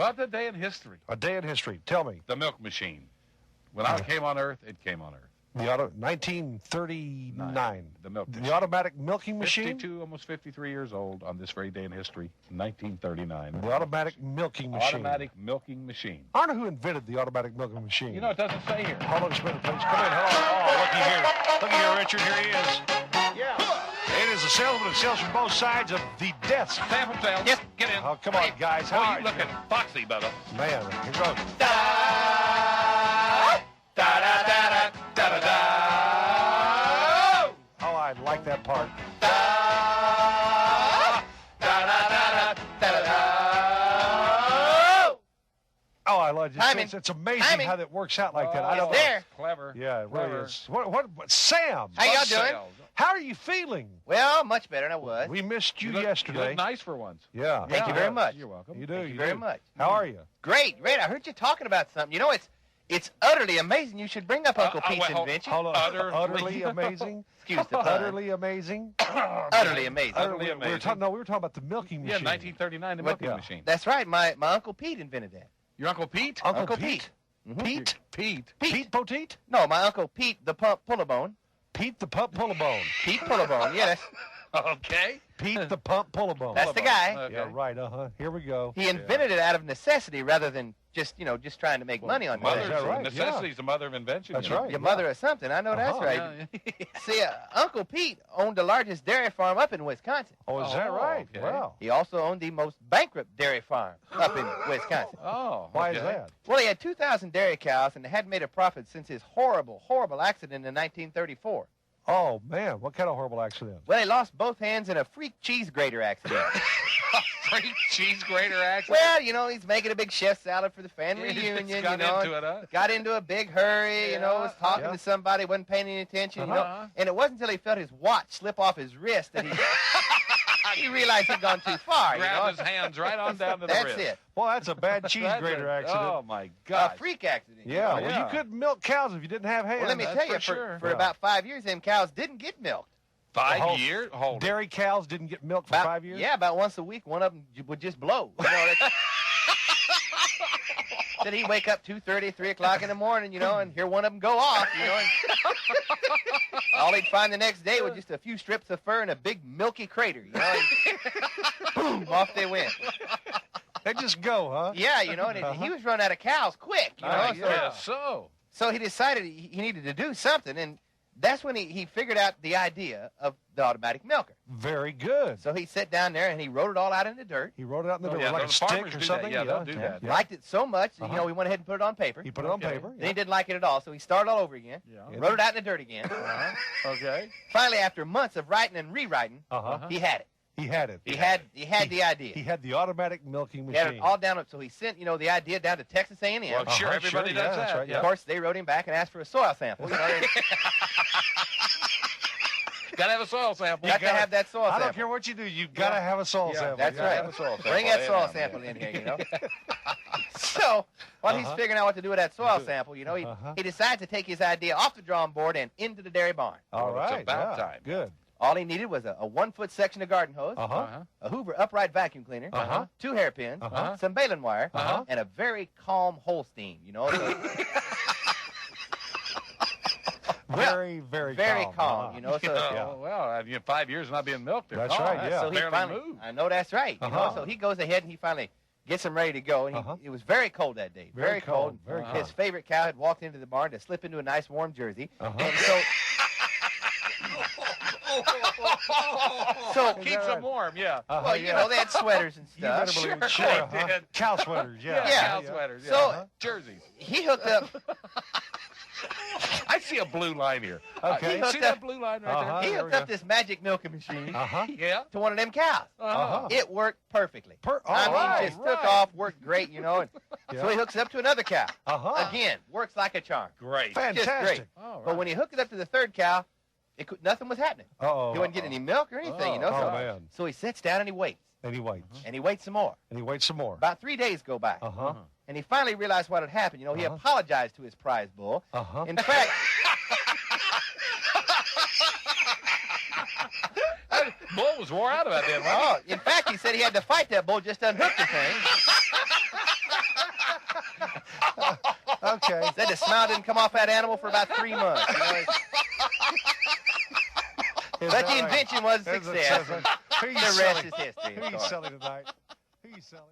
About the day in history. A day in history. Tell me. The milk machine. When I came on Earth, it came on Earth. 1939. The milk machine. The automatic milking machine? 52, almost 53 years old on this very day in history, 1939. The automatic milking machine. Automatic milking machine. I don't know who invented the automatic milking machine. You know, it doesn't say here. Hold on just a minute, please. Come in. Hello. Oh, looky here. Looky here, Richard. Here he is. Yeah. It is a salesman that sells from both sides of the desk. Sample sales. Yes. Get in. Oh, come on, guys. How Oh, are you looking foxy, brother. Man, here goes. Oh, I like that part. Oh, I love it. It's amazing how that works out like that. I don't know. There. Clever. Yeah, it really Clever. is. What Sam? How y'all Fox doing? sales. How are you feeling? Well, much better than I was. We missed you look, yesterday. You look nice for once. Yeah. Thank you very much. You're welcome. You do. Thank you you very do. much. How are you? Great. I heard you talking about something. You know, it's utterly amazing. You should bring up Uncle Pete's invention. Hold on. Utterly amazing. Excuse the pun. Utterly amazing. Utterly amazing. Utterly We were amazing. talking about the milking Yeah, machine. 1939, the milking machine. That's right. My Uncle Pete invented that. Your Uncle Pete? Uncle Pete. Mhm. Pete? Pete. Pete Poteet? No, my Uncle Pete, the pump pull-a-bone. Pete the Pump Pull-A-Bone. Pete Pull-a-Bone. Yeah, Okay. Pete the Pump Pull-A-Bone. that's the guy. Okay. Yeah, right. Here we go. He invented it out of necessity rather than just trying to make money on Mother, it. that right? Necessity is the mother of invention. That's you know. right. Your mother or something. I know that's Uh-huh. right. Yeah. See, Uncle Pete owned the largest dairy farm up in Wisconsin. Oh, is that Oh, right? okay. Wow. He also owned the most bankrupt dairy farm up in Wisconsin. Oh, Why is okay. that? Well, he had 2,000 dairy cows and hadn't made a profit since his horrible accident in 1934. Oh, man. What kind of horrible accident? Well, he lost both hands in a freak cheese grater accident. Freak cheese grater accident. Well, he's making a big chef salad for the family He just reunion, got into it, huh? Got into a big hurry, was talking Yeah. to somebody, wasn't paying any attention, Uh-huh. and it wasn't until he felt his watch slip off his wrist that he realized he'd gone too far, Grabbed his hands right on down to the That's wrist. it. Well, that's a bad cheese That's grater a- accident. Oh, my A God. freak accident. Yeah, well, Yeah. you couldn't milk cows if you didn't have hands. Well, let me That's tell you, for sure. for Yeah. about 5 years, them cows didn't get milked. 5 Hold- years? Hold it. Dairy cows didn't get milked for About, 5 years? Yeah, about once a week, one of them would just blow. Then he'd wake up 2:30, 3 o'clock in the morning, and hear one of them go off, and all he'd find the next day was just a few strips of fur and a big milky crater, and boom, off they went. They just go, huh? Yeah, and he was running out of cows quick, Yeah, so. So he decided he needed to do something, and that's when he figured out the idea of the automatic milker. Very good. So he sat down there and he wrote it all out in the dirt. He wrote it out in the Oh, dirt yeah, like a those stick farmers or do that. something. Yeah, they'll do that. Yeah. Liked it so much, Uh-huh. he went ahead and put it on paper. He put it on Okay. paper. Then he didn't like it at all, so he started all over again. Yeah. Wrote it out in the dirt again. Okay. Finally, after months of writing and rewriting, Uh-huh. he had it. He had it. He had the idea. He had the automatic milking He had machine. it all down. So he sent the idea down to Texas A&M. Well, sure, Uh-huh, everybody sure, does yeah, that's that. right, yeah. Of course, they wrote him back and asked for a soil sample. Gotta have a soil sample. Got to have that soil I sample. don't care what you do. You got to have a soil Yeah, sample. That's You gotta right. have a soil sample. Bring that soil Yeah. sample in here, So while he's Uh-huh. figuring out what to do with that soil sample, he Uh-huh. he decides to take his idea off the drawing board and into the dairy barn. All Well, it's right. about yeah, time. Good. All he needed was a 1-foot section of garden hose, Uh-huh. Uh-huh. a Hoover upright vacuum cleaner, Uh-huh. 2 hairpins, Uh-huh. some baling wire, Uh-huh. and a very calm Holstein. Very, very very calm. calm. Uh-huh. So Yeah. Well, 5 years not being milked. They're That's calm. right, yeah. So he Barely finally, moved. I know that's right. Uh-huh. So he goes ahead and he finally gets him ready to go. And Uh-huh. it was very cold that day. Very cold, very His cold. favorite cow had walked into the barn to slip into a nice warm jersey. Uh-huh. And so Keeps that them right? warm, yeah. well, they had sweaters and You better stuff. believe it. Sure, Sure, they huh? did. Cow sweaters, yeah. Yeah. Cow sweaters, yeah. So- Jerseys. He hooked up. I see a blue line here. Okay. See He hooked that up- blue line right Uh-huh. He there hooked we up this magic milking machine Uh-huh. there? Yeah. to one of them cows. Uh-huh. It worked perfectly. I mean, right, just took off, worked great, and so Yeah. he hooks it up to another cow. Uh-huh. Again, works like a charm. Great. Fantastic. Oh, But when he hooked it up to the third cow, nothing was happening. Uh-oh. He wasn't getting any milk or anything, Oh, So, man. so he sits down and he waits. And he waits. And he waits some more. And he waits some more. About 3 days go by. Uh-huh. And he finally realized what had happened. He Uh-huh. apologized to his prize bull. Uh-huh. In fact, Bull was wore out about that, wasn't in fact, he said he had to fight that bull just to unhook the thing. Okay. Said the smile didn't come off that animal for about 3 months. You know? But the invention was a success. Who you The rest selling? is history. Who you selling tonight? Who you selling?